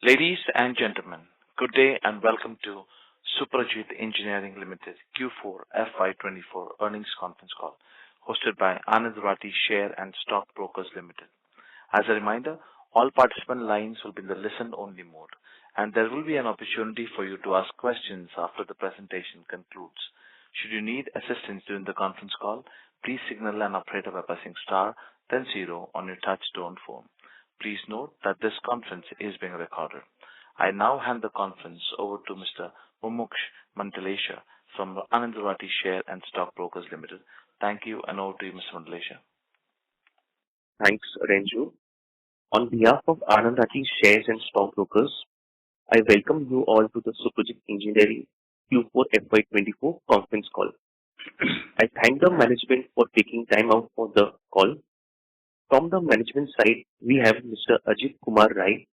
Ladies and gentlemen, good day and welcome to Suprajit Engineering Limited Q4 FY24 earnings conference call, hosted by Anand Rathi Share and Stock Brokers Limited. As a reminder, all participant lines will be in the listen-only mode, and there will be an opportunity for you to ask questions after the presentation concludes. Should you need assistance during the conference call, please signal an operator by pressing star, then 0 on your touch-tone phone. Please note that this conference is being recorded. I now hand the conference over to Mr. Mumuksh Mandlesha from Anand Rathi Share and Stock Brokers Limited. Thank you, and over to you, Mr. Mandlesha. Thanks, Renju. On behalf of Anand Rathi Shares and Stock Brokers, I welcome you all to the Suprajit Engineering Q4 FY24 conference call. I thank the management for taking time out for the call. From the management side, we have Mr. Ajit Kumar Rai,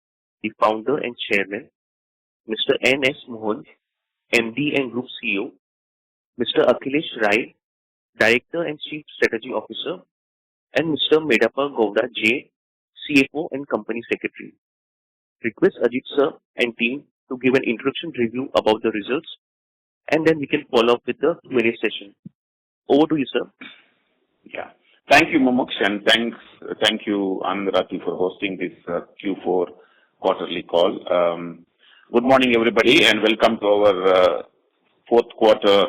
the founder and chairman, Mr. N.S. Mohan, MD and Group CEO, Mr. Akhilesh Rai, Director and Chief Strategy Officer, and Mr. Medappa Gowda J, CFO and Company Secretary. Request Ajit sir and team to give an introduction review about the results, and then we can follow up with the Q&A session. Over to you, sir. Yeah. Thank you, Mumuksh, and thank you, Anand Rathi, for hosting this Q4 quarterly call. Good morning, everybody, and welcome to our fourth quarter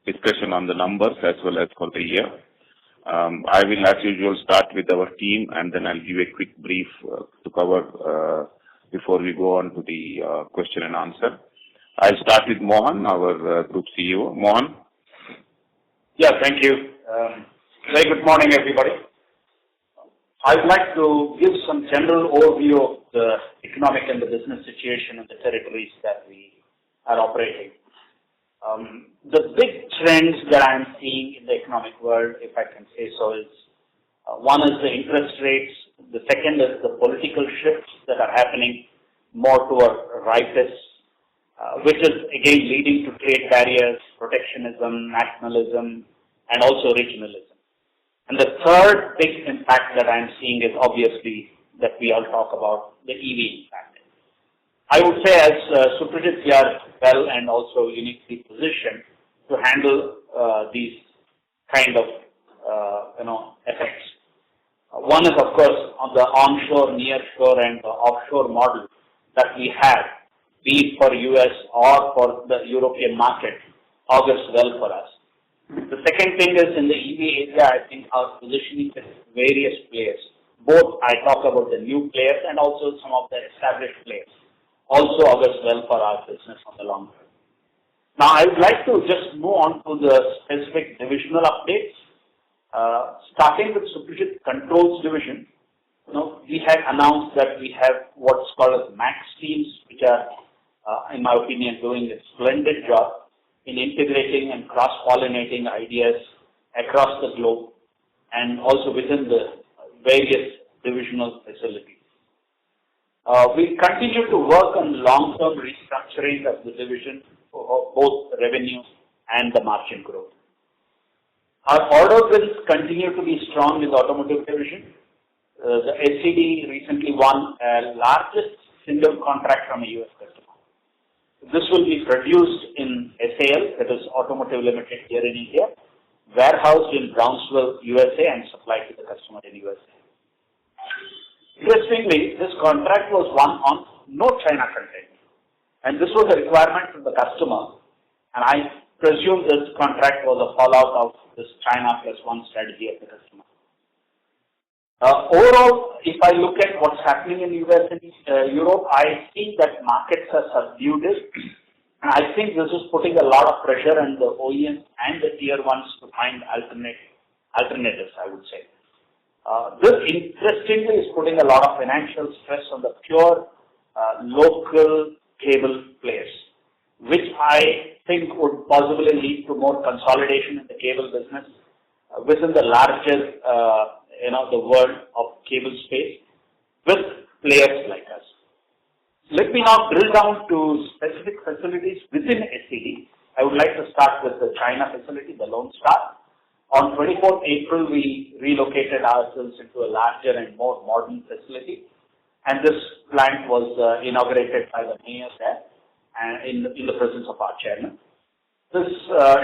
discussion on the numbers as well as for the year. I will, as usual, start with our team, and then I'll give a quick brief to cover before we go on to the question and answer. I'll start with Mohan, our Group CEO. Mohan? Yeah, thank you. Very good morning, everybody. I'd like to give some general overview of the economic and the business situation in the territories that we are operating. The big trends that I'm seeing in the economic world, if I can say so, is one is the interest rates. The second is the political shifts that are happening more toward rightists, which is again leading to trade barriers, protectionism, nationalism, and also regionalism. And the third big impact that I'm seeing is obviously that we all talk about the EV impact. I would say as Suprajit, we are well and also uniquely positioned to handle these kind of effects. One is, of course, on the onshore, nearshore, and the offshore model that we have, be it for US or for the European market, augurs well for us. The second thing is in the EV area, I think our positioning with various players, both I talk about the new players and also some of the established players, also augurs well for our business on the long term. Now, I would like to just move on to the specific divisional updates. Starting with Suprajit Controls Division, we had announced that we have what's called as MAX teams, which are, in my opinion, doing a splendid job in integrating and cross-pollinating ideas across the globe and also within the various divisional facilities. We continue to work on long-term restructuring of the division for both revenue and the margin growth. Our order wins continue to be strong in the automotive division. The SCD recently won a largest single contract from a US customer. This will be produced in SAL, that is Automotive Limited here in India, warehoused in Brownsville, USA, and supplied to the customer in USA. Interestingly, this contract was won on no China content, and this was a requirement from the customer, and I presume this contract was a fallout of this China plus one strategy of the customer. Overall, if I look at what's happening in US and Europe, I see that markets are subdued, and I think this is putting a lot of pressure on the OEMs and the tier ones to find alternatives, I would say. This, interestingly, is putting a lot of financial stress on the pure local cable players, which I think would possibly lead to more consolidation in the cable business within the larger the world of cable space with players like us. Let me now drill down to specific facilities within SCD. I would like to start with the China facility, the Lone Star. On 24th April, we relocated ourselves into a larger and more modern facility. and this plant was inaugurated by the mayor there and in the presence of our chairman. This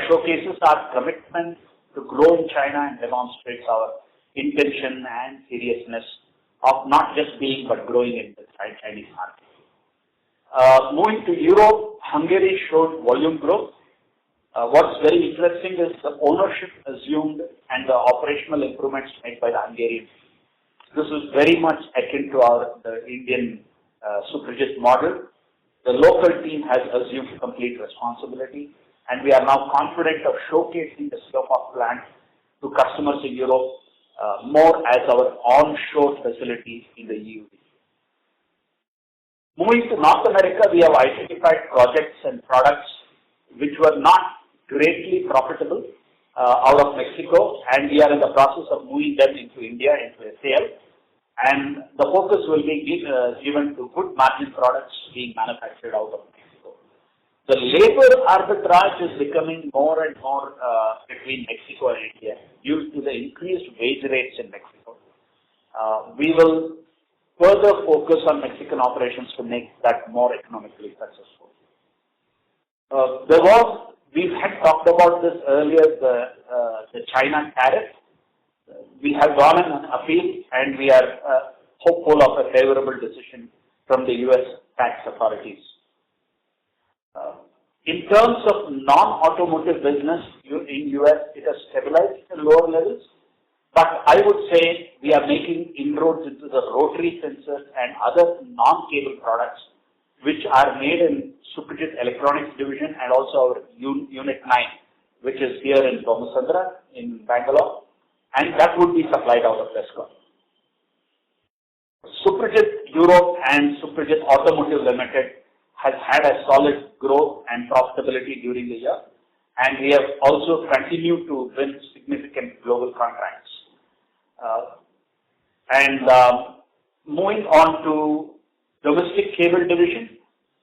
showcases our commitment to grow in China and demonstrates our intention and seriousness of not just being but growing in the Chinese market. Moving to Europe, Hungary showed volume growth. What's very interesting is the ownership assumed and the operational improvements made by the Hungarians. This is very much akin to the Indian Suprajit model. The local team has assumed complete responsibility, and we are now confident of showcasing the Slopak plant to customers in Europe more as our onshore facility in the EU. Moving to North America, we have identified projects and products which were not greatly profitable out of Mexico, and we are in the process of moving them into India, into SAL. And the focus will be given to good margin products being manufactured out of Mexico. The labor arbitrage is becoming more and more between Mexico and India due to the increased wage rates in Mexico. We will further focus on Mexican operations to make that more economically successful. We had talked about this earlier, the China tariff. We have gone on an appeal, and we are hopeful of a favorable decision from the U.S. tax authorities. In terms of non-automotive business in U.S., it has stabilized at lower levels, but I would say we are making inroads into the rotary sensors and other non-cable products which are made in Suprajit Electronics division and also our Unit 9, which is here in Thomasandra in Bangalore, and that would be supplied out of Tesco. Suprajit Europe and Suprajit Automotive Limited has had a solid growth and profitability during the year, and we have also continued to win significant global contracts. Moving on to domestic cable division,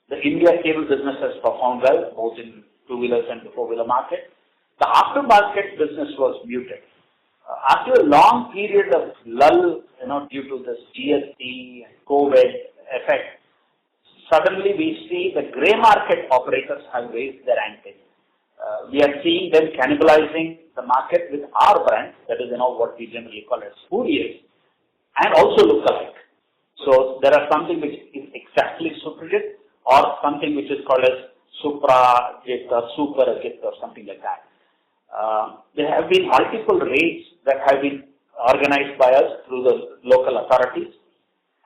the India cable business has performed well, both in two-wheelers and the four-wheeler market. The aftermarket business was muted. After a long period of lull, due to this GST and COVID effect, suddenly we see the grey market operators have raised their ante. We are seeing them cannibalizing the market with our brand, that is what we generally call as spurious, and also lookalike. So there are something which is exactly Suprajit or something which is called as Suprajit or Superajit or something like that. There have been multiple raids that have been organized by us through the local authorities,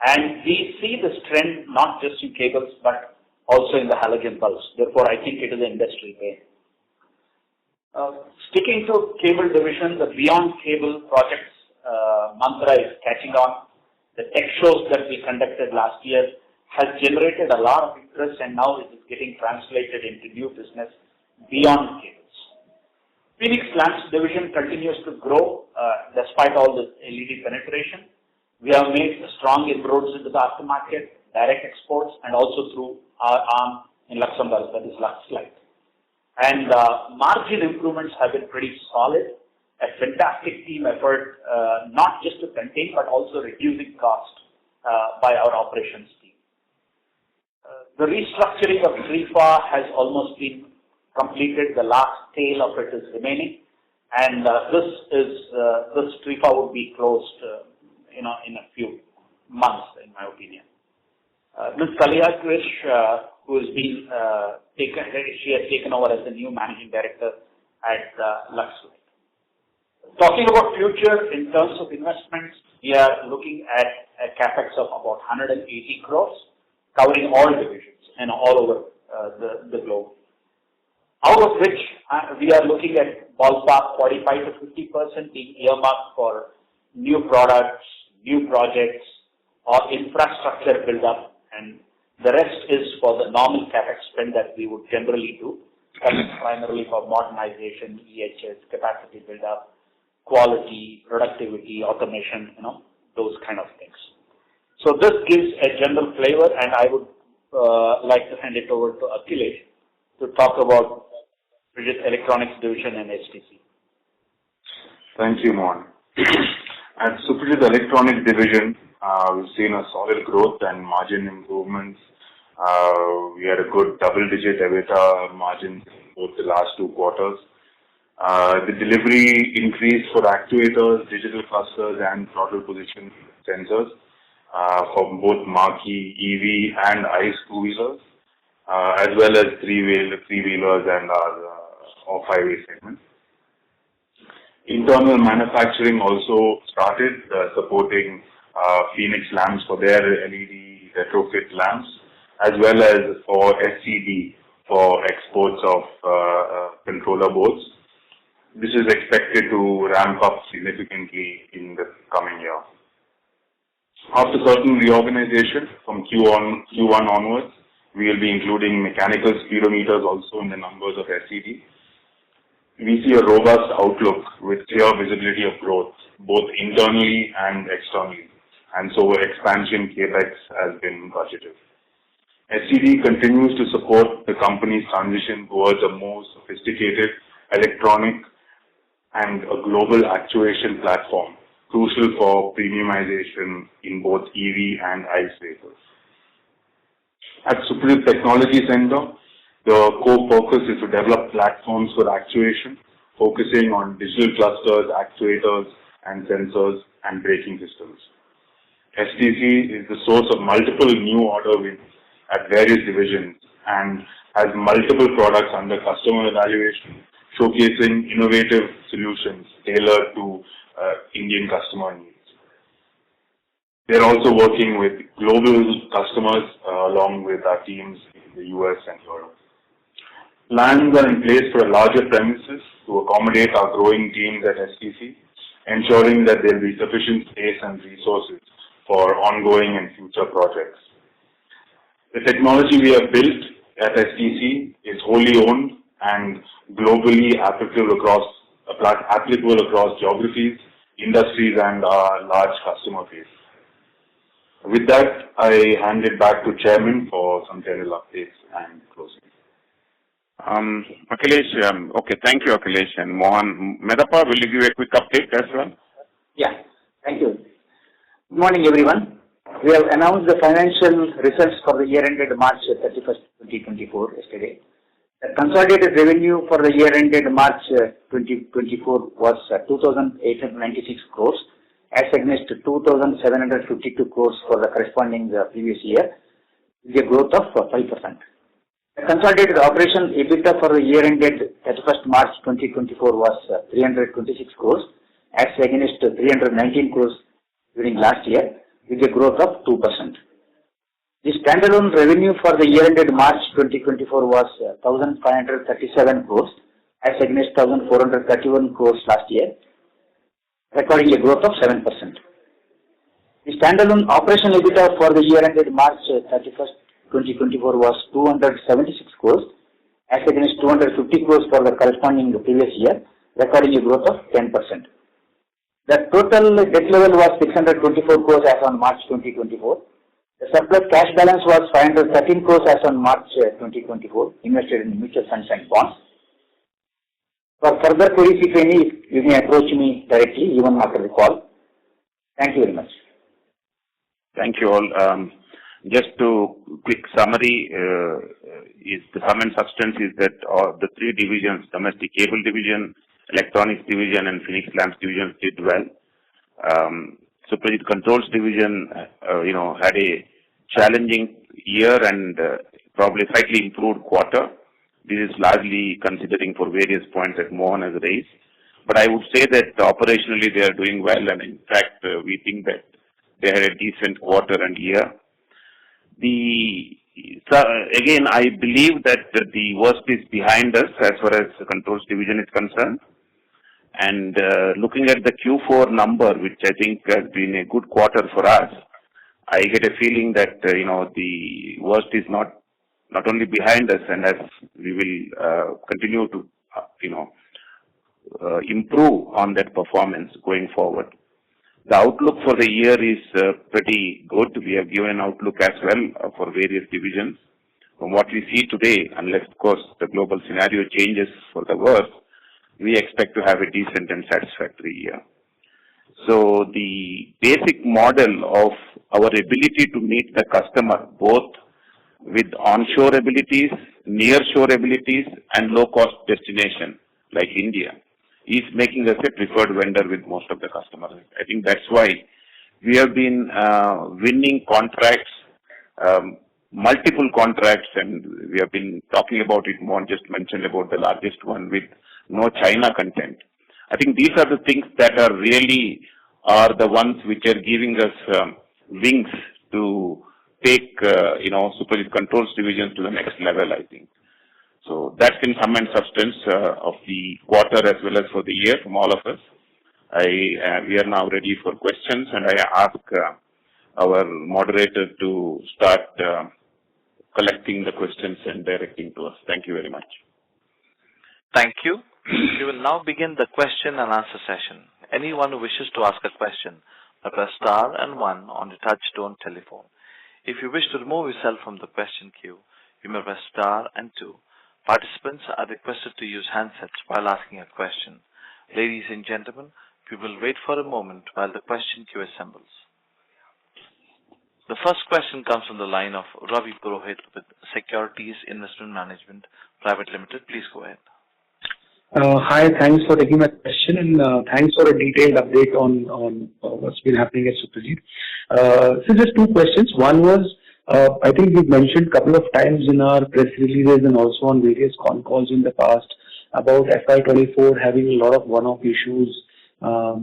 and we see this trend not just in cables but also in the halogen bulbs. Therefore, I think it is an industry pain. Sticking to cable division, the Beyond Cable projects mantra is catching on. The tech shows that we conducted last year has generated a lot of interest, and now it is getting translated into new business beyond cables. Phoenix Lamps division continues to grow despite all this LED penetration. We have made strong inroads into the aftermarket, direct exports, and also through our arm in Luxembourg, that is Luxlight. And margin improvements have been pretty solid. A fantastic team effort, not just to contain but also reducing cost by our operations team. The restructuring of Trifa has almost been completed. The last tail of it is remaining, and this Trifa would be closed, in a few months, in my opinion. Ms. Kalia Krish, who has been she has taken over as the new managing director at Luxlight. Talking about future in terms of investments, we are looking at a capex of about 180 crores, covering all divisions and all over the globe. Out of which we are looking at ballpark 45 to 50% being earmarked for new products, new projects, or infrastructure build-up, and the rest is for the normal capex spend that we would generally do, primarily for modernization, EHS, capacity build-up, quality, productivity, automation, those kind of things. So this gives a general flavor, and I would like to hand it over to Akhilesh to talk about Suprajit Electronics division and HTC. Thank you, Mohan. At Suprajit Electronics division, We've seen a solid growth and margin improvements. We had a good double-digit EBITDA margin in both the last 2 quarters. The delivery increased for actuators, digital clusters, and throttle position sensors for both marquee EV and ICE two-wheelers, as well as three-wheelers and our off-highway segment. Internal manufacturing also started supporting Phoenix lamps for their LED retrofit lamps, as well as for SCD for exports of controller boards. This is expected to ramp up significantly in the coming year. After certain reorganization from Q1 onwards, we will be including mechanical speedometers also in the numbers of SCD. We see a robust outlook with clear visibility of growth, both internally and externally, and so expansion capex has been budgeted. SCD continues to support the company's transition towards a more sophisticated electronic and a global actuation platform, crucial for premiumization in both EV and ICE vehicles. At Suprajit Technology Center, the core focus is to develop platforms for actuation, focusing on digital clusters, actuators, and sensors and braking systems. STC is the source of multiple new order wins at various divisions and has multiple products under customer evaluation, showcasing innovative solutions tailored to Indian customer needs. They're also working with global customers along with our teams in the US and Europe. Plans are in place for a larger premises to accommodate our growing teams at STC, ensuring that there will be sufficient space and resources for ongoing and future projects. The technology we have built at STC is wholly owned and globally applicable across geographies, industries, and our large customer base. With that, I hand it back to Chairman for some general updates and closing. Akhilesh, okay, thank you, Akhilesh. And Mohan Medappa, will you give a quick update as well? Yeah, thank you. Good morning, everyone. We have announced the financial results for the year ended March 31st, 2024 yesterday. The consolidated revenue for the year ended March 2024 was 2,896 crores as against 2,752 crores for the corresponding previous year, with a growth of 5%. The consolidated operation EBITDA for the year ended 31st March 2024 was 326 crores as against 319 crores during last year, with a growth of 2%. The standalone revenue for the year ended March 2024 was 1,537 crores as against 1,431 crores last year, recording a growth of 7%. The standalone operation EBITDA for the year ended March 31st, 2024 was 276 crores as against 250 crores for the corresponding previous year, recording a growth of 10%. The total debt level was 624 crores as on March 2024. The surplus cash balance was 513 crores as on March 2024, invested in mutual funds and bonds. For further queries, if any, you may approach me directly even after the call. Thank you very much. Thank you all. Just to quick summary, is the sum and substance is that the 3 divisions, domestic cable division, electronics division, and Phoenix lamps division did well. Suprajit controls division, had a challenging year and probably slightly improved quarter. This is largely considering for various points that Mohan has raised. But I would say that operationally they are doing well, and in fact, we think that they had a decent quarter and year. Again, I believe that the worst is behind us as far as the controls division is concerned. And looking at the Q4 number, which I think has been a good quarter for us, I get a feeling that, the worst is not only behind us, and as we will continue to, improve on that performance going forward. The outlook for the year is pretty good. We have given an outlook as well for various divisions. From what we see today, unless, of course, the global scenario changes for the worse, we expect to have a decent and satisfactory year. So the basic model of our ability to meet the customer, both with onshore abilities, nearshore abilities, and low-cost destination like India, is making us a preferred vendor with most of the customers. I think that's why we have been winning contracts, multiple contracts, and we have been talking about it. Mohan just mentioned about the largest one with no China content. I think these are the things that are really are the ones which are giving us wings to take, Suprajit Controls division to the next level, I think. So that's in sum and substance of the quarter as well as for the year from all of us. We are now ready for questions, and I ask our moderator to start collecting the questions and directing to us. Thank you very much. Thank you. We will now begin the question and answer session. Anyone who wishes to ask a question may press star and one on the touch-tone telephone. If you wish to remove yourself from the question queue, you may press star and two. Participants are requested to use handsets while asking a question. Ladies and gentlemen, we will wait for a moment while the question queue assembles. The first question comes from the line of Ravi Purohit with Securities Investment Management Private Limited. Please go ahead. Hi, thanks for taking my question, and thanks for a detailed update on what's been happening at Suprajit. So just two questions. One was, I think we've mentioned a couple of times in our press releases and also on various con calls in the past about FY24 having a lot of one-off issues,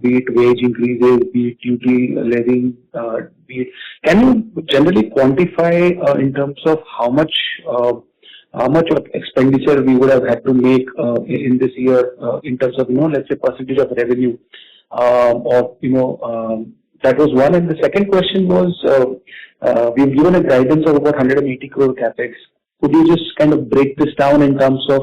be it wage increases, be it duty levying, can you generally quantify in terms of how much of expenditure we would have had to make in this year in terms of, let's say percentage of revenue, that was one. And the second question was, we've given a guidance of about 180 crore capex. Could you just kind of break this down in terms of,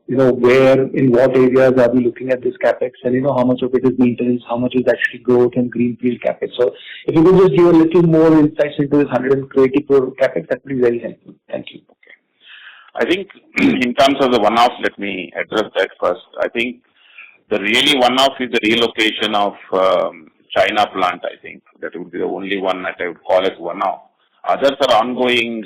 where, in what areas are we looking at this capex, and how much of it is maintenance, how much is actually growth and greenfield capex? So if you could just give a little more insights into this 180 crore capex, that would be very helpful. Thank you. I think in terms of the one-offs, let me address that first. I think the really one-off is the relocation of China plant. I think that would be the only one that I would call as one-off. Others are ongoing,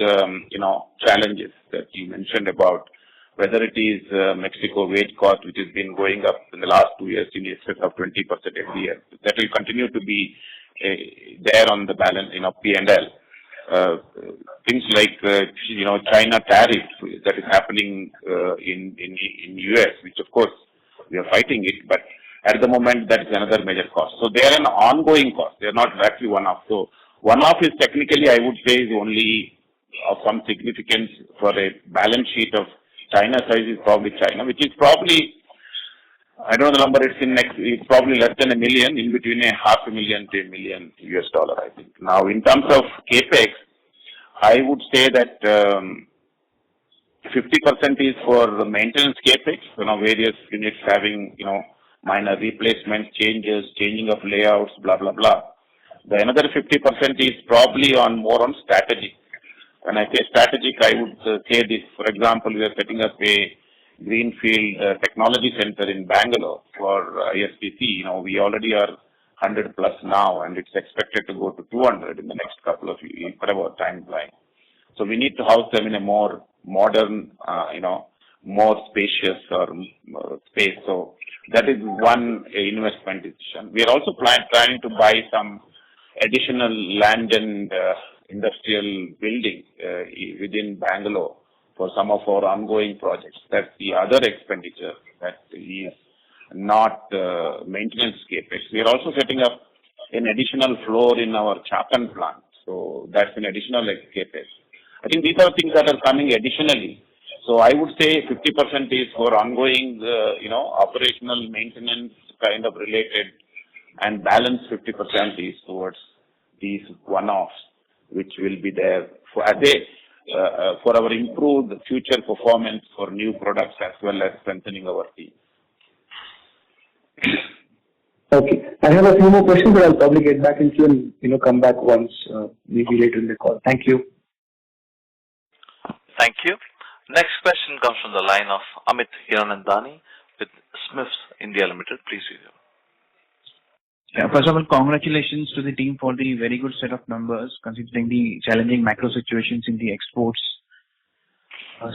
challenges that you mentioned about, whether it is Mexico wage cost, which has been going up in the last 2 years in excess of 20% every year. That will continue to be there on the balance, P&L. Things like, China tariffs that is happening in US, which of course we are fighting it, but at the moment that is another major cost. So they are an ongoing cost. They are not actually one-off. So one-off is technically, I would say, is only of some significance for a balance sheet of China size is probably China, which is probably, I don't know the number, it's probably less than $1 million, in between $500,000 to $1 million US, I think. Now, in terms of capex, I would say that 50% is for the maintenance capex, various units having, minor replacements, changes, changing of layouts, blah, blah, blah. The another 50% is probably more on strategy. When I say strategic, I would say this. For example, we are setting up a greenfield technology center in Bangalore for ISPC. We already are 100 plus now, and it's expected to go to 200 in the next couple of years, whatever timeline. So we need to house them in a more modern, more spacious space. So that is one investment decision. We are also trying to buy some additional land and industrial building within Bangalore for some of our ongoing projects. That's the other expenditure that is not maintenance capex. We are also setting up an additional floor in our Chakan plant. So that's an additional capex. I think these are things that are coming additionally. So I would say 50% is for ongoing, operational maintenance kind of related, and balance 50% is towards these one-offs, which will be there for our improved future performance for new products as well as strengthening our team. Okay. I have a few more questions, but I'll probably get back into and come back once, maybe later in the call. Thank you. Thank you. Next question comes from the line of Amit Hiranandani with Smiths India Limited. Please review. Yeah, first of all, congratulations to the team for the very good set of numbers considering the challenging macro situations in the exports.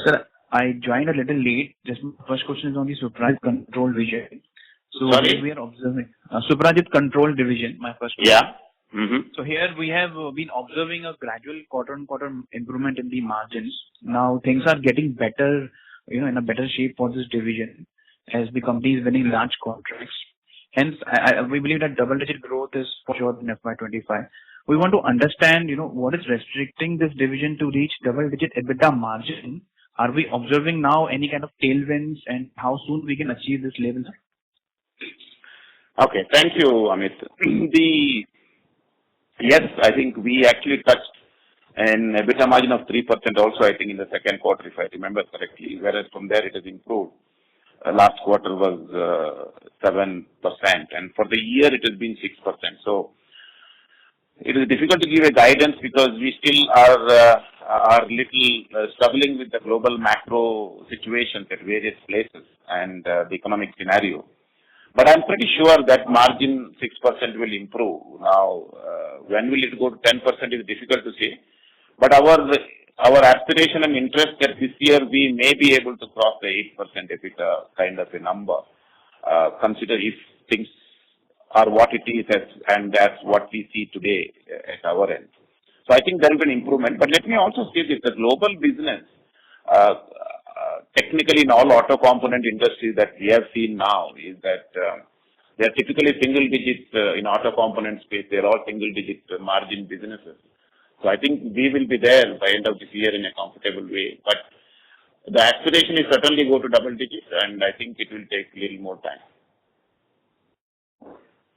Sir, I joined a little late. Just my first question is on the Suprajit Control Division. So Sorry? here we are observing Suprajit Control Division. My first question. Yeah. Mm-hmm. So here we have been observing a gradual quarter-on-quarter improvement in the margins. Now things are getting better, in a better shape for this division as the company is winning large contracts. Hence, we believe that double-digit growth is for sure in FY25. We want to understand, what is restricting this division to reach double-digit EBITDA margin. Are we observing now any kind of tailwinds, and how soon we can achieve this level? Okay. Thank you, Amit. Yes, I think we actually touched an EBITDA margin of 3% also, I think, in the second quarter, if I remember correctly, whereas from there it has improved. Last quarter was 7%, and for the year it has been 6%. So it is difficult to give a guidance because we still are little struggling with the global macro situations at various places and the economic scenario. But I'm pretty sure that margin 6% will improve. Now, when will it go to 10% is difficult to say. But our aspiration and interest that this year we may be able to cross the 8% EBITDA kind of a number. Consider if things are what it is and that's what we see today at our end. So I think there will be an improvement. But let me also say this, the global business, technically in all auto component industries that we have seen now is that they are typically single digit in auto component space. They are all single digit margin businesses. So I think we will be there by end of this year in a comfortable way. But the aspiration is certainly go to double digits, and I think it will take a little more time.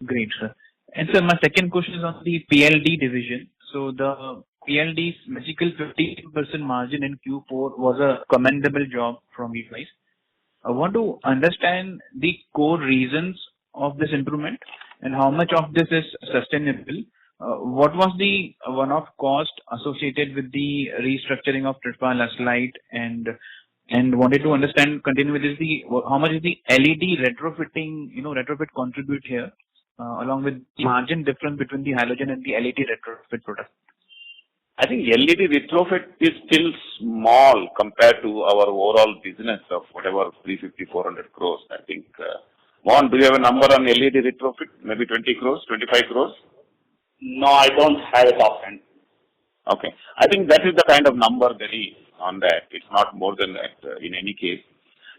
Great, sir. And sir, my second question is on the PLD division. So the PLD's magical 15% margin in Q4 was a commendable job from you guys. I want to understand the core reasons of this improvement and how much of this is sustainable. What was the one-off cost associated with the restructuring of Suprajit and wanted to understand, continue with this, how much is the LED retrofitting, retrofit contribute here, along with the margin difference between the halogen and the LED retrofit product? I think LED retrofit is still small compared to our overall business of whatever 350-400 crores. I think, Mohan, do you have a number on LED retrofit? Maybe 20 crores, 25 crores? No, I don't have it offhand. Okay. I think that is the kind of number there is on that. It's not more than that in any case.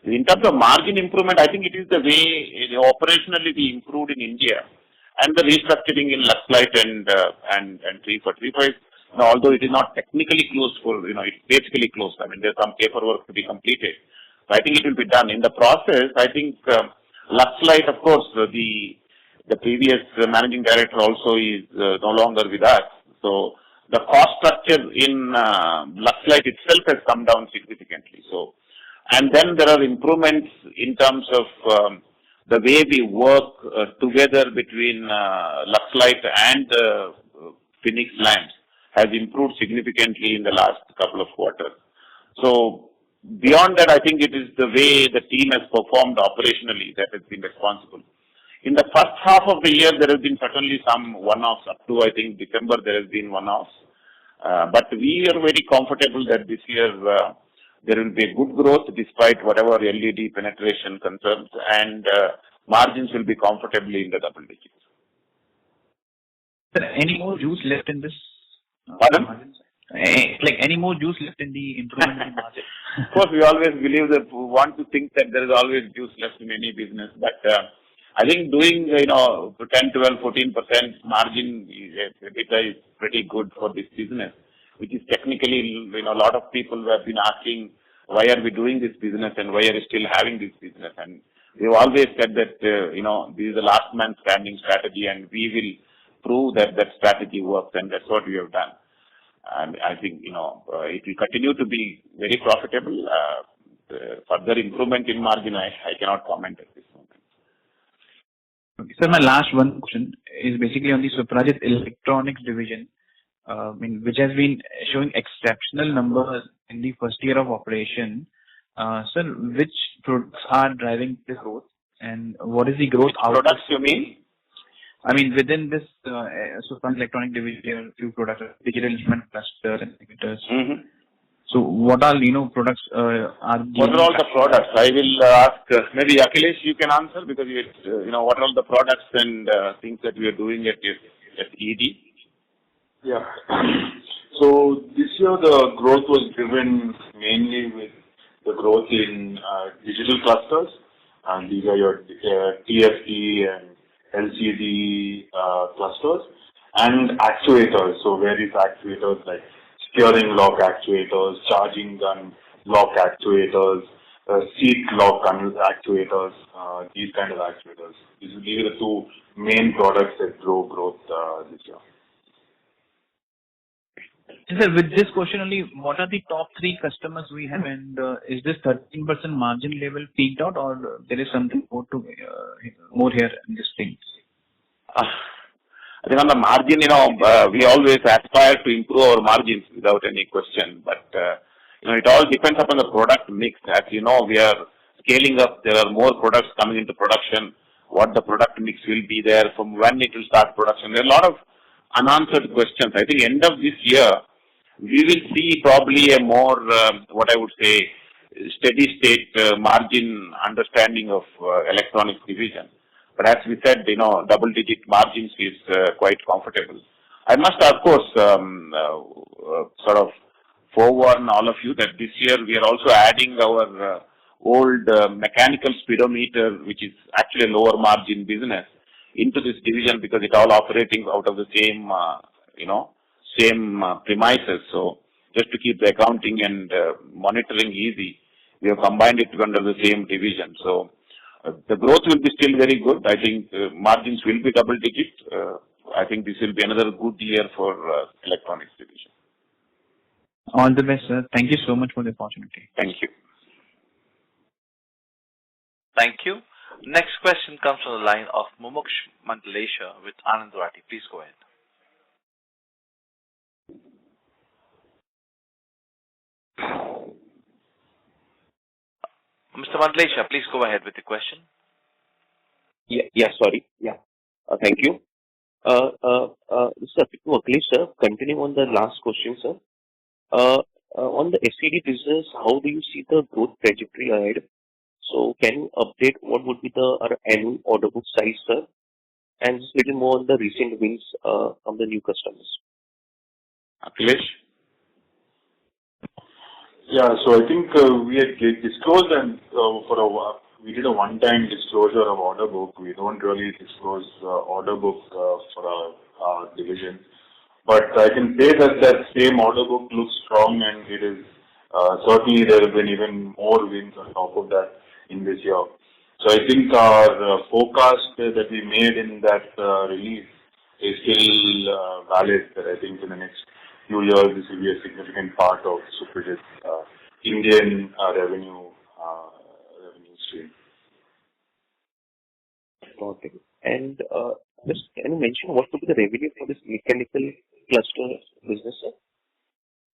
In terms of margin improvement, I think it is the way operationally we improved in India and the restructuring in Luxlite and 345. Although it is not technically closed it's basically closed. I mean, there's some paperwork to be completed. So I think it will be done. In the process, I think Luxlite, of course, the previous managing director also is no longer with us. So the cost structure in Luxlite itself has come down significantly. So, and then there are improvements in terms of the way we work together between Luxlite and Phoenix Lamps has improved significantly in the last couple of quarters. So beyond that, I think it is the way the team has performed operationally that has been responsible. In the first half of the year, there has been certainly some one-offs. Up to, I think, December, there has been one-offs. But we are very comfortable that this year there will be a good growth despite whatever LED penetration concerns, and margins will be comfortably in the double digits. Sir, any more juice left in this? Pardon? Like any more juice left in the improvement in margin? Of course, we always believe that we want to think that there is always juice left in any business, but I think doing 10, 12, 14% margin EBITDA is pretty good for this business, which is technically a lot of people have been asking why are we doing this business and why are we still having this business, and we've always said that this is the last man standing strategy, and we will prove that that strategy works, and that's what we have done. And I think it will continue to be very profitable. Further improvement in margin, I cannot comment at this moment. Okay. Sir, my last one question is basically on the Suprajit Electronics division, which has been showing exceptional numbers in the first year of operation. Sir, which products are driving this growth, and what is the growth outlook? Products you mean? I mean, within this Suprajit electronic division, there are a few products, digital instrument cluster and inhibitors. Mm-hmm. So what all, products are What are all the products? I will ask, maybe Akhilesh, you can answer because what are all the products and things that we are doing at ED? Yeah. So this year the growth was driven mainly with the growth in digital clusters, and these are your TFT and LCD clusters, and actuators. So various actuators like steering lock actuators, charging gun lock actuators, seat lock actuators, these kind of actuators. These are the two main products that drove growth this year. Sir, with this question only, what are the top 3 customers we have, and is this 13% margin level peaked out, or there is something more here in this thing? I think on the margin, we always aspire to improve our margins without any question. But, it all depends upon the product mix. As you know, we are scaling up. There are more products coming into production. What the product mix will be there, from when it will start production. There are a lot of unanswered questions. I think end of this year, we will see probably a more, what I would say, steady state margin understanding of electronics division. But as we said, double-digit margins is quite comfortable. I must, of course, sort of forewarn all of you that this year we are also adding our old mechanical speedometer, which is actually a lower margin business, into this division because it all operating out of the same, same premises. So just to keep the accounting and monitoring easy, we have combined it under the same division. So the growth will be still very good. I think margins will be double digit. I think this will be another good year for electronics division. All the best, sir. Thank you so much for the opportunity. Thank you. Thank you. Next question comes from the line of Mumuksh Mandlesha with Anand Rathi. Please go ahead. Mr. Mandlesha, please go ahead with the question. Sorry. Thank you. Mr. Akhilesh, sir, continuing on the last question, sir. On the SCD business, how do you see the growth trajectory ahead? So can you update what would be the annual order book size, sir? And just a little more on the recent wins from the new customers. Akhilesh? Yeah, so I think we had disclosed and we did a one-time disclosure of order book. We don't really disclose order book for our division. But I can say that same order book looks strong, and it is certainly there have been even more wins on top of that in this year. So I think our forecast that we made in that release is still valid. That I think in the next few years this will be a significant part of Suprajit's Indian revenue stream. Okay. And just can you mention what would be the revenue for this mechanical cluster business, sir?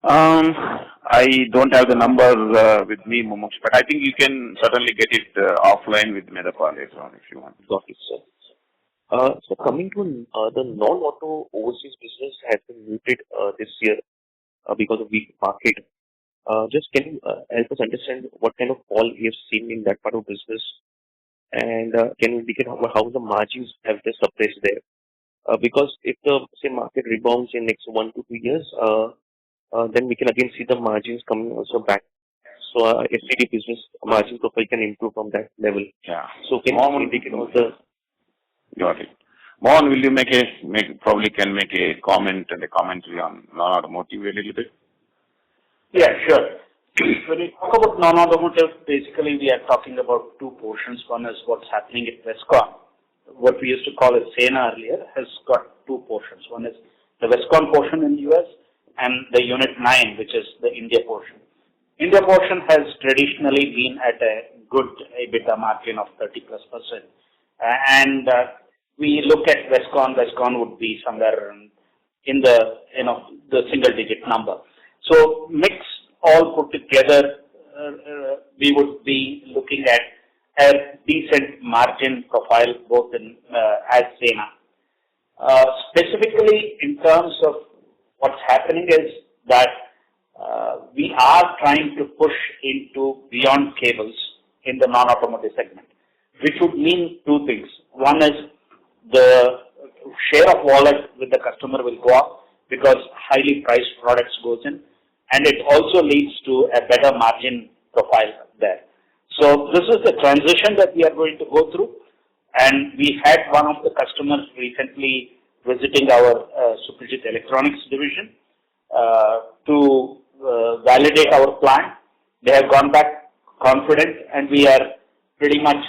I don't have the number with me, Mumuksh, but I think you can certainly get it offline with Medapal later on if you want. Got it, sir. So coming to the non-auto overseas business has been muted this year because of weak market. Just can you help us understand what kind of fall we have seen in that part of business, and can you indicate how the margins have been suppressed there? Because if the market rebounds in next 1 to 2 years, then we can again see the margins coming also back. So SCD business margin profile can improve from that level. Yeah. So can you indicate on the... Got it. Mohan, will you probably can make a comment and a commentary on non-automotive a little bit? Yeah, sure. When we talk about non-automotive, basically we are talking about two portions. One is what's happening at Westcon. What we used to call as Sena earlier has got two portions. One is the Westcon portion in the US and the Unit 9, which is the India portion. India portion has traditionally been at a good EBITDA margin of 30+%. And we look at Westcon would be somewhere in the single digit number. So mix all put together, we would be looking at a decent margin profile both in as Sena. Specifically, in terms of what's happening is that we are trying to push into beyond cables in the non-automotive segment, which would mean two things. One is the share of wallet with the customer will go up because highly priced products goes in, and it also leads to a better margin profile there. So this is the transition that we are going to go through, and we had one of the customers recently visiting our Suprajit Electronics division to validate our plan. They have gone back confident, and we are pretty much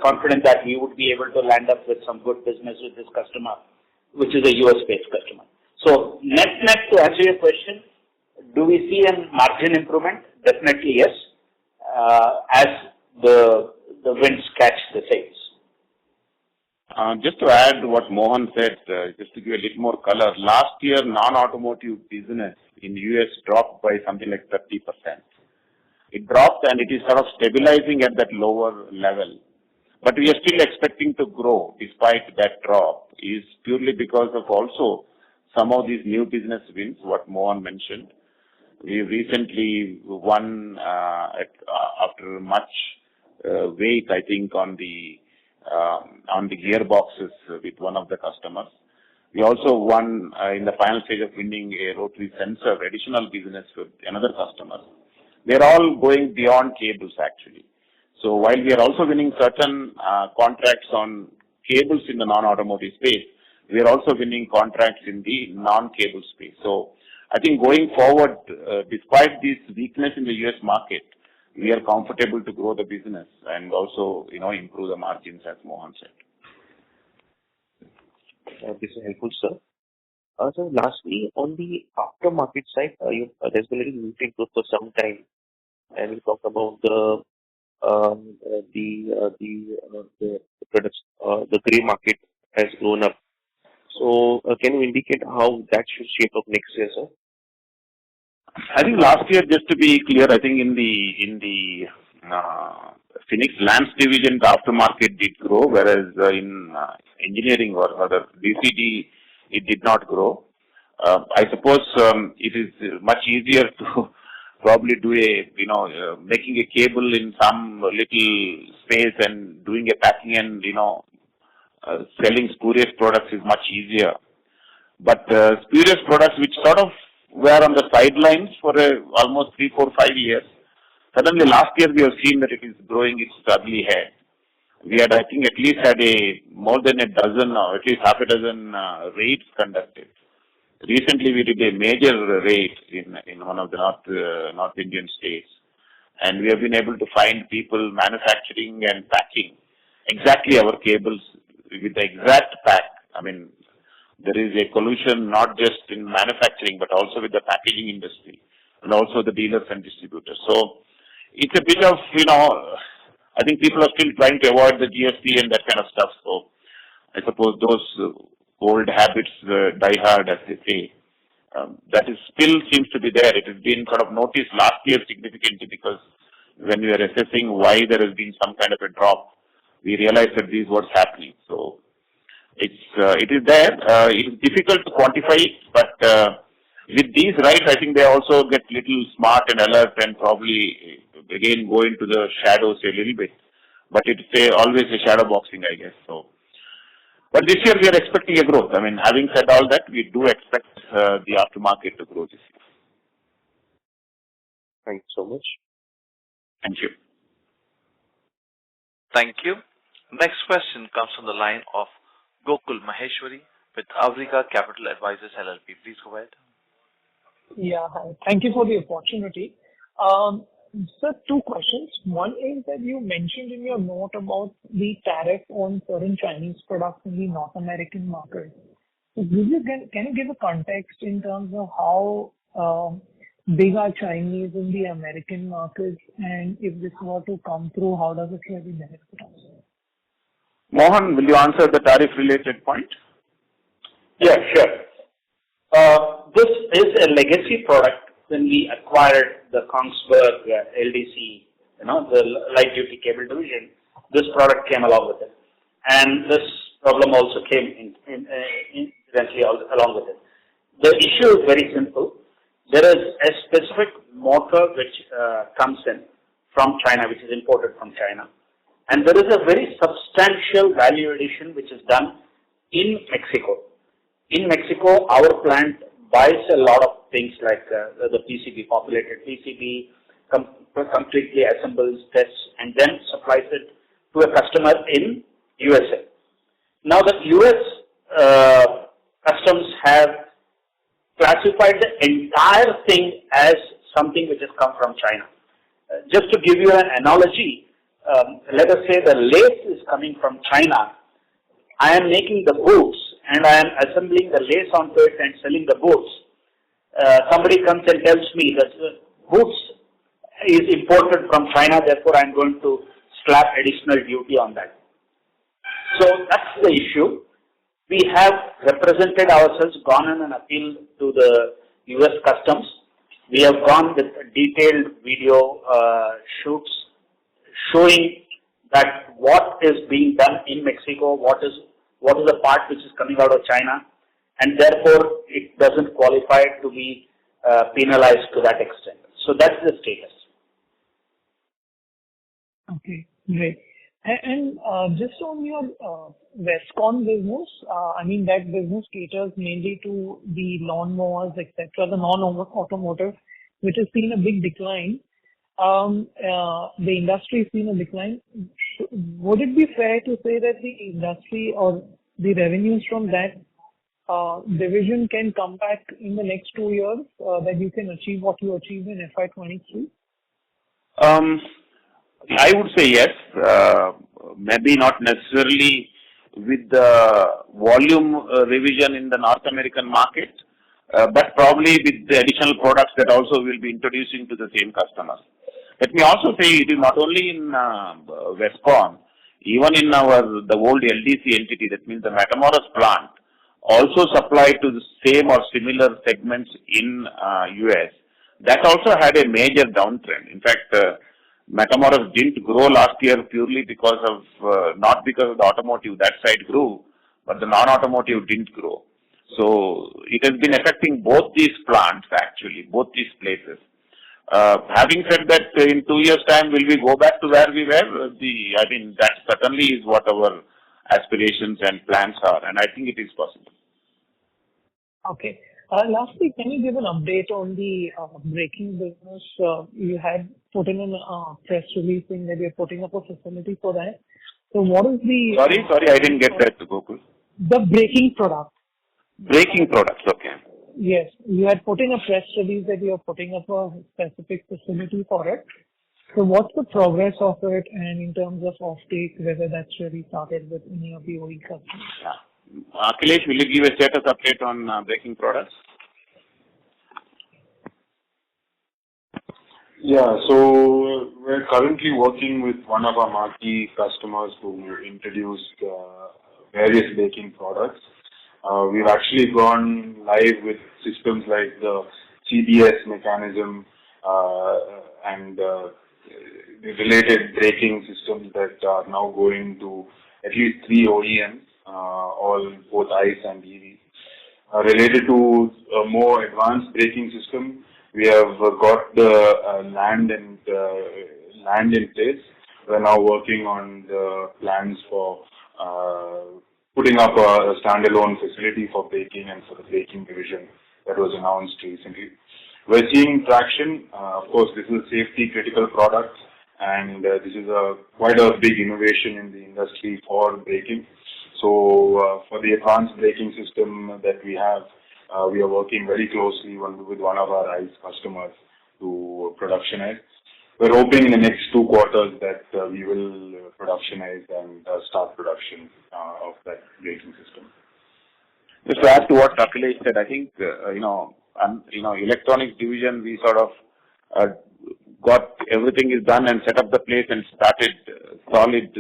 confident that we would be able to land up with some good business with this customer, which is a US-based customer. So net, to answer your question, do we see a margin improvement? Definitely yes, as the winds catch the sails. Just to add what Mohan said, just to give a little more color, last year non-automotive business in US dropped by something like 30%. It dropped and it is sort of stabilizing at that lower level. But we are still expecting to grow despite that drop, is purely because of also some of these new business wins, what Mohan mentioned. We recently won after much wait, I think, on the gearboxes with one of the customers. We also won in the final stage of winning a rotary sensor additional business with another customer. They're all going beyond cables actually. So while we are also winning certain contracts on cables in the non-automotive space, we are also winning contracts in the non-cable space. So I think going forward, despite this weakness in the US market, we are comfortable to grow the business and also, improve the margins, as Mohan said. This is helpful, sir. So lastly, on the aftermarket side, there's been a little muted growth for some time, and we talked about the products, the gray market has grown up. So can you indicate how that should shape up next year, sir? I think last year, just to be clear, I think in the Phoenix Lamps division, the aftermarket did grow, whereas in engineering or other DCD, it did not grow. I suppose it is much easier to probably do making a cable in some little space and doing a packing and, selling spurious products is much easier. But spurious products which sort of were on the sidelines for almost 3, 4, 5 years, suddenly last year we have seen that it is growing its ugly head. We had, I think, at least had more than a dozen or at least half a dozen raids conducted. Recently we did a major raid in one of the North Indian states, and we have been able to find people manufacturing and packing exactly our cables with the exact pack. I mean, there is a collusion not just in manufacturing but also with the packaging industry and also the dealers and distributors. So it's a bit of, I think people are still trying to avoid the GST and that kind of stuff. So I suppose those old habits die hard, as they say. That is still seems to be there. It has been sort of noticed last year significantly because when we are assessing why there has been some kind of a drop, we realized that this is what's happening. So it is there. It is difficult to quantify it, but with these rights, I think they also get little smart and alert and probably again go into the shadows a little bit. But it's always a shadow boxing, I guess. So, but this year we are expecting a growth. I mean, having said all that, we do expect the aftermarket to grow this year. Thank you so much. Thank you. Thank you. Next question comes from the line of Gokul Maheshwari with Avrika Capital Advisors LLP. Please go ahead. Yeah, hi. Thank you for the opportunity. Sir, two questions. One is that you mentioned in your note about the tariff on certain Chinese products in the North American market. So can you give a context in terms of how big are Chinese in the American market, and if this were to come through, how does it really benefit us? Mohan, will you answer the tariff-related point? Yeah, sure. This is a legacy product. When we acquired the Kongsberg LDC, the light-duty cable division, this product came along with it. and this problem also came incidentally along with it. The issue is very simple. There is a specific motor which comes in from China, which is imported from China, and there is a very substantial value addition which is done in Mexico. In Mexico, our plant buys a lot of things like the PCB, populated PCB, completely assembles, tests, and then supplies it to a customer in USA. Now the US customs have classified the entire thing as something which has come from China. Just to give you an analogy, let us say the lace is coming from China. I am making the boots and I am assembling the lace onto it and selling the boots. Somebody comes and tells me that boots is imported from China, therefore I am going to slap additional duty on that. So that's the issue. We have represented ourselves, gone in and appealed to the US Customs. We have gone with detailed video shoots showing that what is being done in Mexico, what is the part which is coming out of China, and therefore it doesn't qualify to be penalized to that extent. So that's the status. Okay, great. And just on your Westcon business, I mean that business caters mainly to the lawnmowers, etc., the non-automotive, which has seen a big decline. The industry has seen a decline. Would it be fair to say that the industry or the revenues from that division can come back in the next 2 years, that you can achieve what you achieved in FY23? I would say yes. Maybe not necessarily with the volume revision in the North American market, but probably with the additional products that also will be introducing to the same customers. Let me also say it is not only in Westcon, even in the old LDC entity, that means the Matamoros plant, also supplied to the same or similar segments in US. That also had a major downtrend. In fact, Matamoros didn't grow last year purely because of, not because of the automotive, that side grew, but the non-automotive didn't grow. So it has been affecting both these plants actually, both these places. Having said that, in 2 years' time, will we go back to where we were? I mean, that certainly is what our aspirations and plans are, and I think it is possible. Okay. Lastly, can you give an update on the braking business? You had put in a press release saying that you're putting up a facility for that. So what is the... Sorry, I didn't get that, Gokul. The braking product. Braking products, okay. Yes, you had put in a press release that you are putting up a specific facility for it. So what's the progress of it, and in terms of offtake, whether that's really started with any of the OE customers? Yeah. Akhilesh, will you give a status update on braking products? Yeah, so we're currently working with one of our marquee customers to introduce various braking products. We've actually gone live with systems like the CBS mechanism and the related braking systems that are now going to at least 3 OEMs, both ICE and EV. Related to a more advanced braking system, we have got the land in place. We're now working on the plans for putting up a standalone facility for braking and for the braking division that was announced recently. We're seeing traction. Of course, this is a safety critical product, and this is quite a big innovation in the industry for braking. So for the advanced braking system that we have, we are working very closely with one of our ICE customers to productionize. We're hoping in the next 2 quarters that we will productionize and start production of that braking system. Just to add to what Akhilesh said, I think electronics division, we sort of got everything is done and set up the place and started solid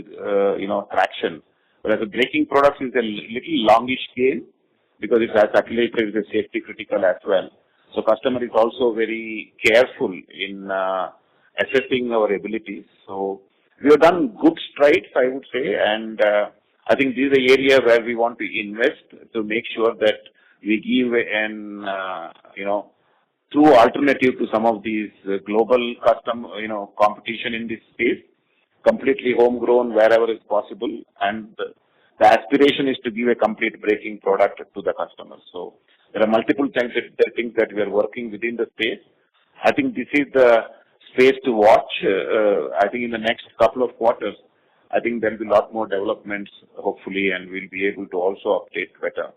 traction. Whereas the braking products is a little longish game, because it has Akhilesh said, is a safety critical as well. So customer is also very careful in assessing our abilities. So we have done good strides, I would say, and I think this is the area where we want to invest to make sure that we give an, true alternative to some of these global competition in this space, completely homegrown wherever is possible, and the aspiration is to give a complete breaking product to the customer. So there are multiple things that we are working within the space. I think this is the space to watch. I think in the next couple of quarters, I think there will be a lot more developments, hopefully, and we'll be able to also update better.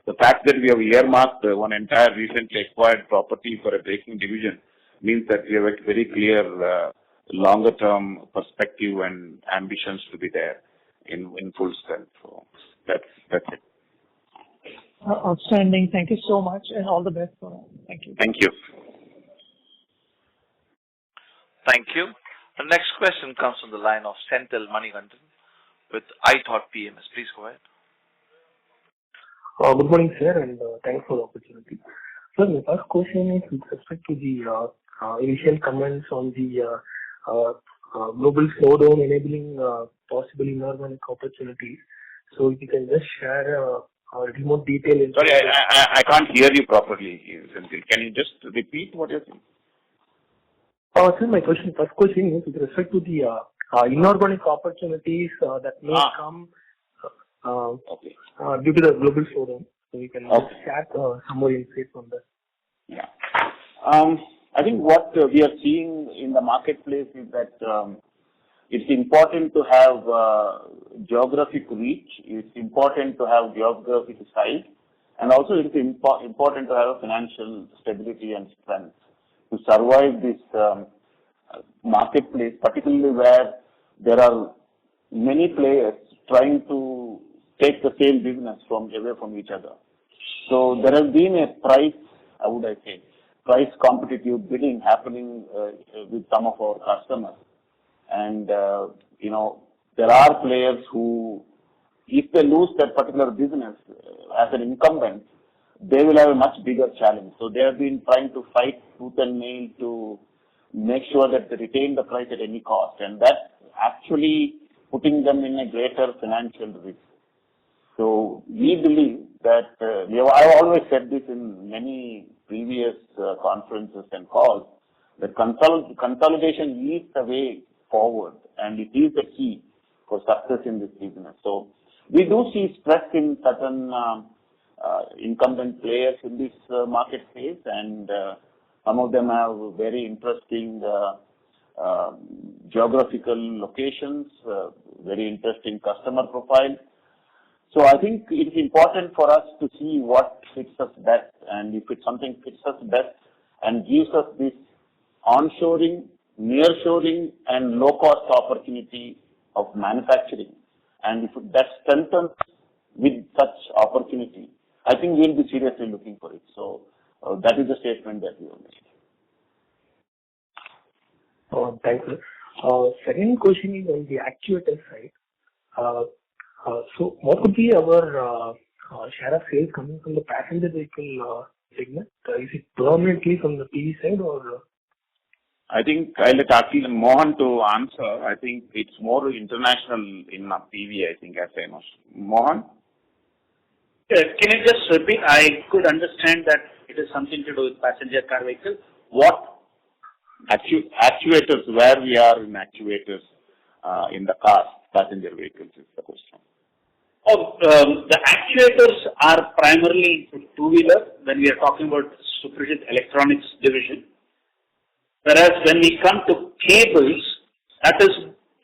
The fact that we have earmarked one entire recently acquired property for a braking division means that we have a very clear longer-term perspective and ambitions to be there in full strength. So that's it. Outstanding. Thank you so much, and all the best for that. Thank you. Thank you. Thank you. The next question comes from the line of Senthil Manikandan with iThought PMS. Please go ahead. Good morning, sir, and thanks for the opportunity. Sir, my first question is with respect to the initial comments on the global slowdown enabling possible inorganic opportunities. So if you can just share a little more detail. Sorry, I can't hear you properly, Senthil. Can you just repeat what you're saying? Sir, my first question is with respect to the inorganic opportunities that may come due to the global slowdown. So you can just share some more insights on that. Yeah. I think what we are seeing in the marketplace is that it's important to have geographic reach, it's important to have geographic size, and also it's important to have financial stability and strength to survive this marketplace, particularly where there are many players trying to take the same business away from each other. So there has been a price competitive bidding happening with some of our customers. And, there are players who, if they lose that particular business as an incumbent, they will have a much bigger challenge. So they have been trying to fight tooth and nail to make sure that they retain the price at any cost. And that's actually putting them in a greater financial risk. So we believe that, I've always said this in many previous conferences and calls, that consolidation is the way forward, and it is the key for success in this business. So we do see stress in certain incumbent players in this market space, and some of them have very interesting geographical locations, very interesting customer profile. So I think it's important for us to see what fits us best, and if it's something fits us best and gives us this onshoring, nearshoring, and low-cost opportunity of manufacturing, and if that strengthens with such opportunity, I think we'll be seriously looking for it. So that is the statement that we have made. Thank you. Second question is on the actuator side. So what would be our share of sales coming from the passenger vehicle segment? Is it predominantly from the PV side or? I think I'll let Mohan to answer. I think it's more international in PV, I think, as I know. Mohan? Can you just repeat? I could understand that it is something to do with passenger car vehicle. What? Actuators, where we are in actuators in the cars, passenger vehicles is the question. The actuators are primarily two-wheeler when we are talking about Suprajit Electronics division. Whereas when we come to cables, that is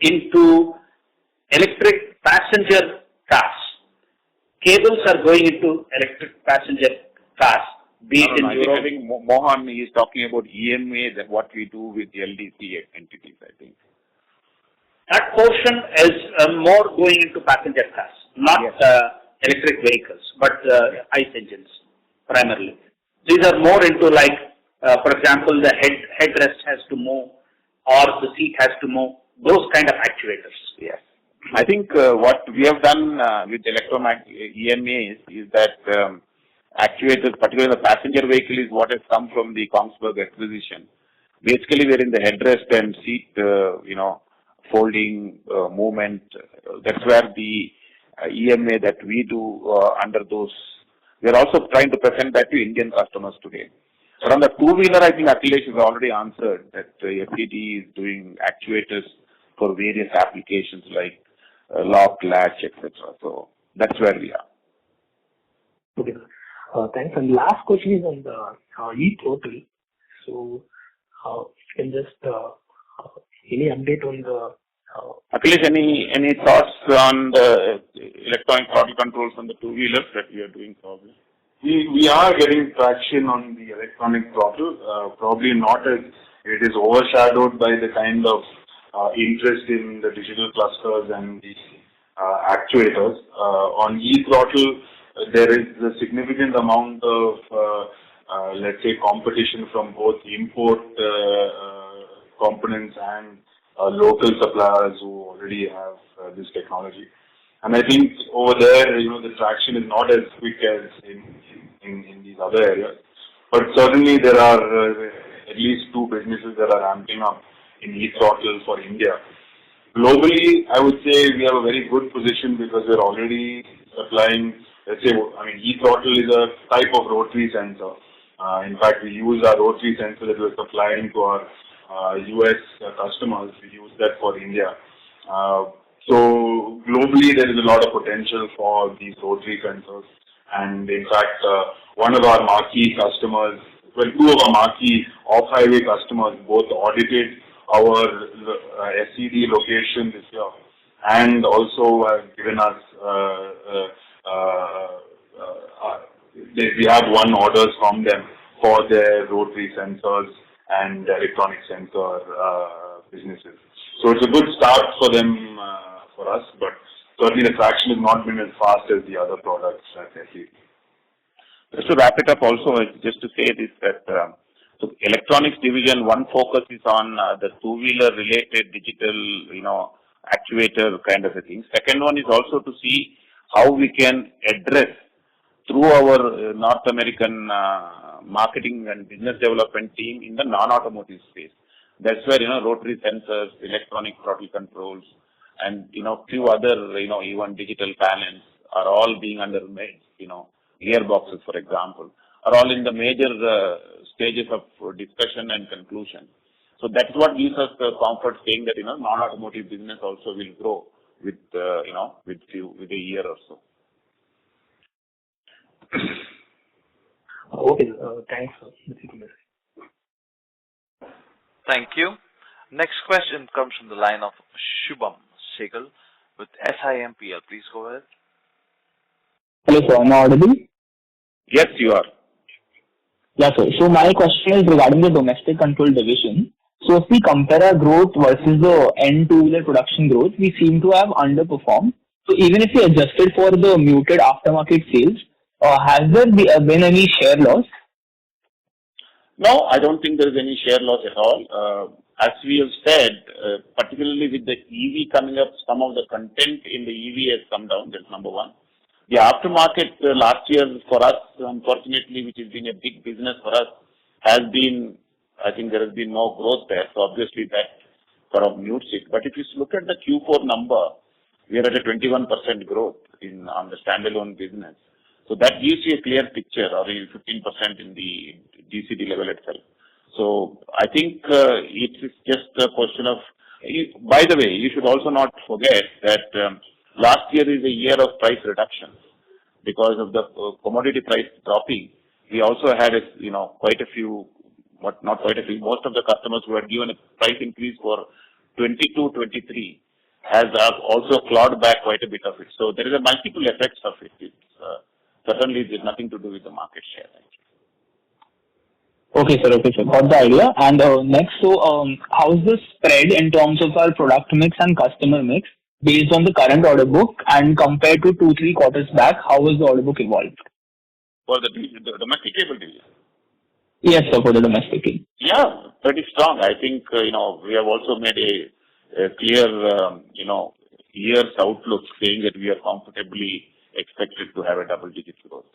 into electric passenger cars. Cables are going into electric passenger cars, be it in Europe. I think Mohan is talking about EMA, that what we do with the LDC entities, I think. That portion is more going into passenger cars, not electric vehicles, but ICE engines primarily. These are more into for example, the headrest has to move or the seat has to move, those kind of actuators. Yes. I think what we have done with EMAs is that actuators, particularly the passenger vehicle, is what has come from the Kongsberg acquisition. Basically, we're in the headrest and seat, folding movement. That's where the EMA that we do under those. We are also trying to present that to Indian customers today. But on the two-wheeler, I think Akhilesh has already answered that FPD is doing actuators for various applications like lock, latch, etc. So that's where we are. Okay. Thanks. And last question is on the e-throttle. So, can just any update on the Akhilesh, any thoughts on the electronic throttle controls on the two-wheelers that we are doing probably? We are getting traction on the electronic throttle, probably not as it is overshadowed by the kind of interest in the digital clusters and the actuators. On e-throttle, there is a significant amount of, let's say, competition from both import components and local suppliers who already have this technology. And I think over there, the traction is not as quick as in these other areas. But certainly there are at least two businesses that are ramping up in e-throttle for India. Globally, I would say we have a very good position because we're already supplying, let's say, e-throttle is a type of rotary sensor. In fact, we use our rotary sensor that we're supplying to our US customers. We use that for India. So globally, there is a lot of potential for these rotary sensors. And in fact, one of our marquee customers, two of our marquee off-highway customers both audited our SCD location this year and also have given us, we have won orders from them for their rotary sensors and electronic sensor businesses. So it's a good start for them, for us, but certainly the traction has not been as fast as the other products at SCD. Just to wrap it up also, just to say this, that so electronics division, one focus is on the two-wheeler related digital, actuator kind of a thing. Second one is also to see how we can address through our North American marketing and business development team in the non-automotive space. That's where, rotary sensors, electronic throttle controls, and, few other, even digital panels are all being undermade, gearboxes, for example, are all in the major stages of discussion and conclusion. So that's what gives us the comfort saying that, non-automotive business also will grow with, with a year or so. Okay, thanks. Thank you. Next question comes from the line of Shubham Segal with SIMPL. Please go ahead. Hello, sir. Am I audible? Yes, you are. Yeah, sir. So my question is regarding the domestic control division. So if we compare our growth versus the end two-wheeler production growth, we seem to have underperformed. So even if we adjusted for the muted aftermarket sales, has there been any share loss? No, I don't think there is any share loss at all. As we have said, particularly with the EV coming up, some of the content in the EV has come down. That's number one. The aftermarket last year for us, unfortunately, which has been a big business for us, has been, I think there has been no growth there. So obviously that sort of mutes it. But if you look at the Q4 number, we are at a 21% growth on the standalone business. So that gives you a clear picture, or 15% in the DCD level itself. So I think it is just a question of, by the way, you should also not forget that last year is a year of price reductions because of the commodity price dropping. We also had, quite a few, not quite a few, most of the customers who had given a price increase for 22, 23 has also clawed back quite a bit of it. So there is a multiple effects of it. It's, certainly there's nothing to do with the market share. Okay, sir. Got the idea. And next, so how's the spread in terms of our product mix and customer mix based on the current order book, and compared to 2-3 quarters back, how has the order book evolved? For the domestic cable division? Yes, sir, for the domestic cable. Yeah, pretty strong. I think, we have also made a clear, year's outlook saying that we are comfortably expected to have a double-digit growth.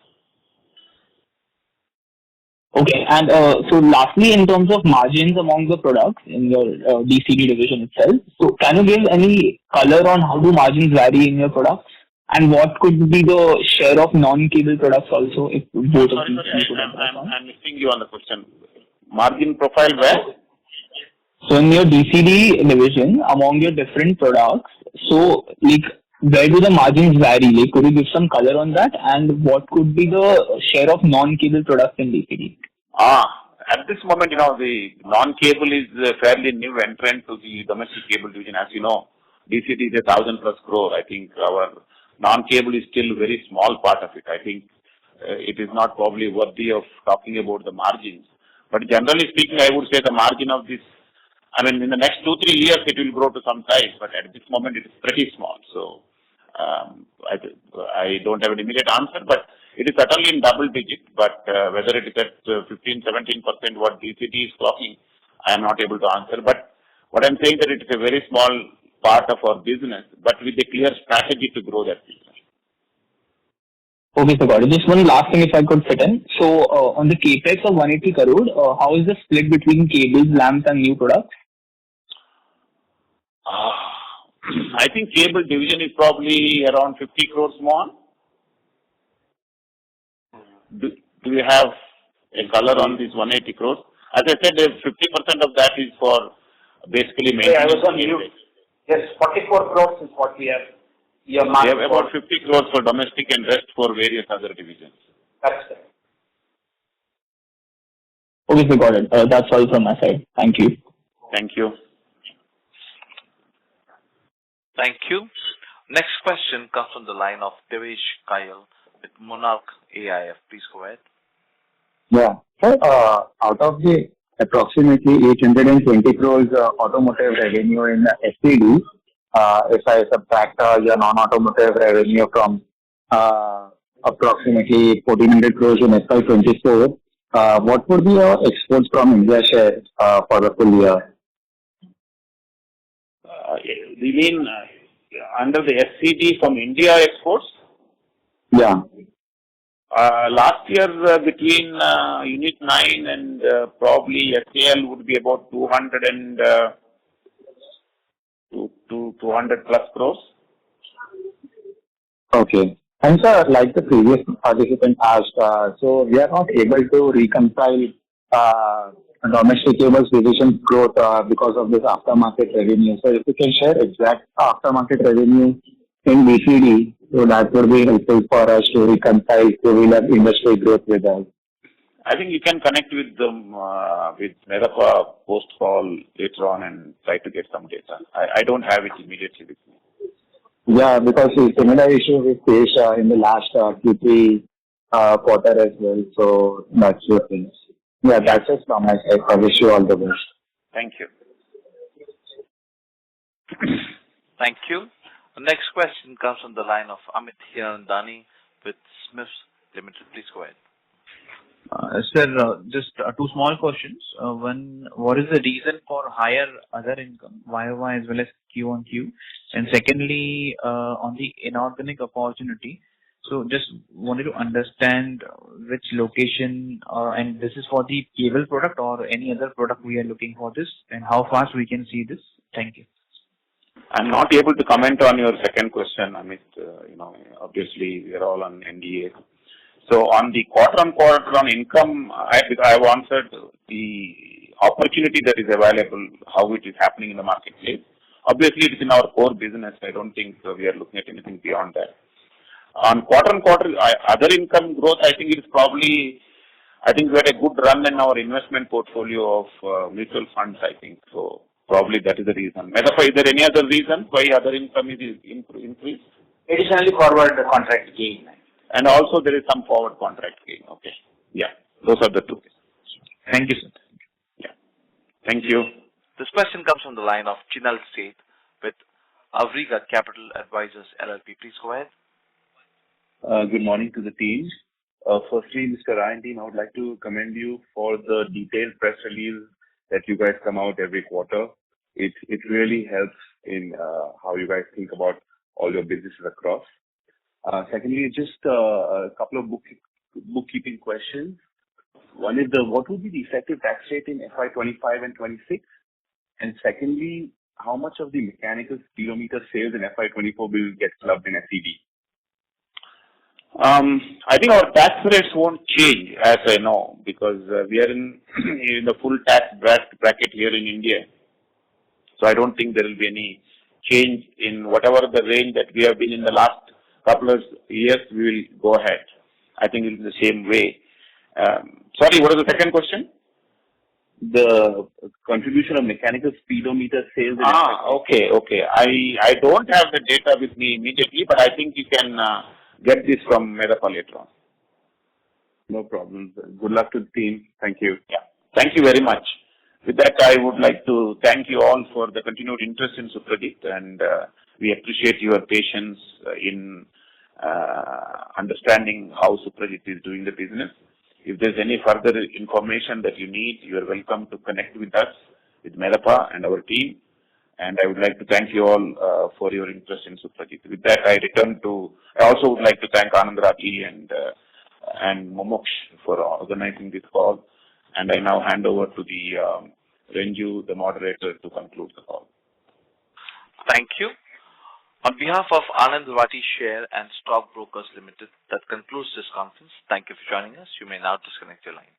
Okay, and so lastly, in terms of margins among the products in your DCD division itself, so can you give any color on how do margins vary in your products And what could be the share of non-cable products also, if both of these you could address on? I'm missing you on the question. Margin profile where? So in your DCD division, among your different products, so like where do the margins vary? Like, could you give some color on that? And what could be the share of non-cable products in DCD? At this moment, the non-cable is a fairly new entrant to the domestic cable division. As you know, DCD is 1,000 plus crore. I think our non-cable is still a very small part of it. I think it is not probably worthy of talking about the margins. But generally speaking, I would say the margin of this, in the next 2-3 years, it will grow to some size, but at this moment, it is pretty small. So, I don't have an immediate answer, but it is certainly in double digit, but whether it is at 15-17% what DCD is clocking, I am not able to answer. But what I'm saying that it is a very small part of our business, but with a clear strategy to grow that business. Okay, so got it. Just one last thing if I could fit in. So on the capex of 180 crore, how is the split between cables, lamps and new products? I think cable division is probably around 50 crores more. Do you have a color on this 180 crores? As I said, 50% of that is for basically maintenance. I was on mute. Yes, 44 crores is what we have. We have about 50 crores for domestic and rest for various other divisions. That's it. Okay, so got it. That's all from my side. Thank you. Thank you. Thank you. Next question comes from the line of Devesh Kayal with Monarch AIF. Please go ahead. Yeah. Sir, out of the approximately 820 crores automotive revenue in SCD, if I subtract your non-automotive revenue from approximately 1,400 crores in FY24, what would be your exports from India share for the full year? You mean under the SCD from India exports? Yeah. Last year between Unit 9 and probably SAL would be about 200 plus crores. Okay. And sir, like the previous participant asked, so we are not able to reconcile domestic cables division growth because of this aftermarket revenue. So if you can share exact aftermarket revenue in DCD, so that would be helpful for us to reconcile two-wheeler industry growth with us. I think you can connect with them with Medapa post call later on and try to get some data. I don't have it immediately with me. Yeah, because the similar issue we faced in the last Q3 quarter as well. So that's the thing. Yeah, that's it from my side. I wish you all the best. Thank you. Thank you. The next question comes from the line of Amit Hirandani with Smiths Limited. Please go ahead. Sir, just two small questions. One, what is the reason for higher other income, YOY as well as Q on Q? And secondly, on the inorganic opportunity, so just wanted to understand which location, and this is for the cable product or any other product we are looking for this, and how fast we can see this. Thank you. I'm not able to comment on your second question, Amit. Obviously we are all on NDA. So on the quarter-on-quarter on income, I have answered the opportunity that is available, how it is happening in the marketplace. Obviously, it is in our core business. I don't think we are looking at anything beyond that. On quarter-on-quarter, other income growth, I think we had a good run in our investment portfolio of mutual funds, I think. So probably that is the reason. Medapa, is there any other reason why other income is increased? Additionally, forward contract gain. And also there is some forward contract gain. Okay. Yeah. Those are the two. Thank you, sir. Yeah. Thank you. This question comes from the line of Chinal Seth with Avriga Capital Advisors LLP. Please go ahead. Good morning to the team. Firstly, Mr. Ryan team, I would like to commend you for the detailed press release that you guys come out every quarter. It really helps in how you guys think about all your businesses across. Secondly, just a couple of bookkeeping questions. One is what would be the effective tax rate in FY25 and 26? And secondly, how much of the mechanical speedometer sales in FY24 will get clubbed in SED? I think our tax rates won't change, as I know, because we are in in the full tax bracket here in India. So I don't think there will be any change in whatever the range that we have been in the last couple of years. We will go ahead. I think it will be the same way. Sorry, what was the second question? The contribution of mechanical speedometer sales. Okay. I don't have the data with me immediately, but I think you can get this from Medapa later on. No problem. Good luck to the team. Thank you. Yeah. Thank you very much. With that, I would like to thank you all for the continued interest in Suprajit, and we appreciate your patience in understanding how Suprajit is doing the business. If there's any further information that you need, you are welcome to connect with us, with Medapa and our team. And I would like to thank you all for your interest in Suprajit. With that, I also would like to thank Anand Rathi and Momoksh for organizing this call. And I now hand over to the Renju, the moderator, to conclude the call. Thank you. On behalf of Anand Rathi Share and Stock Brokers Limited, that concludes this conference. Thank you for joining us. You may now disconnect your line.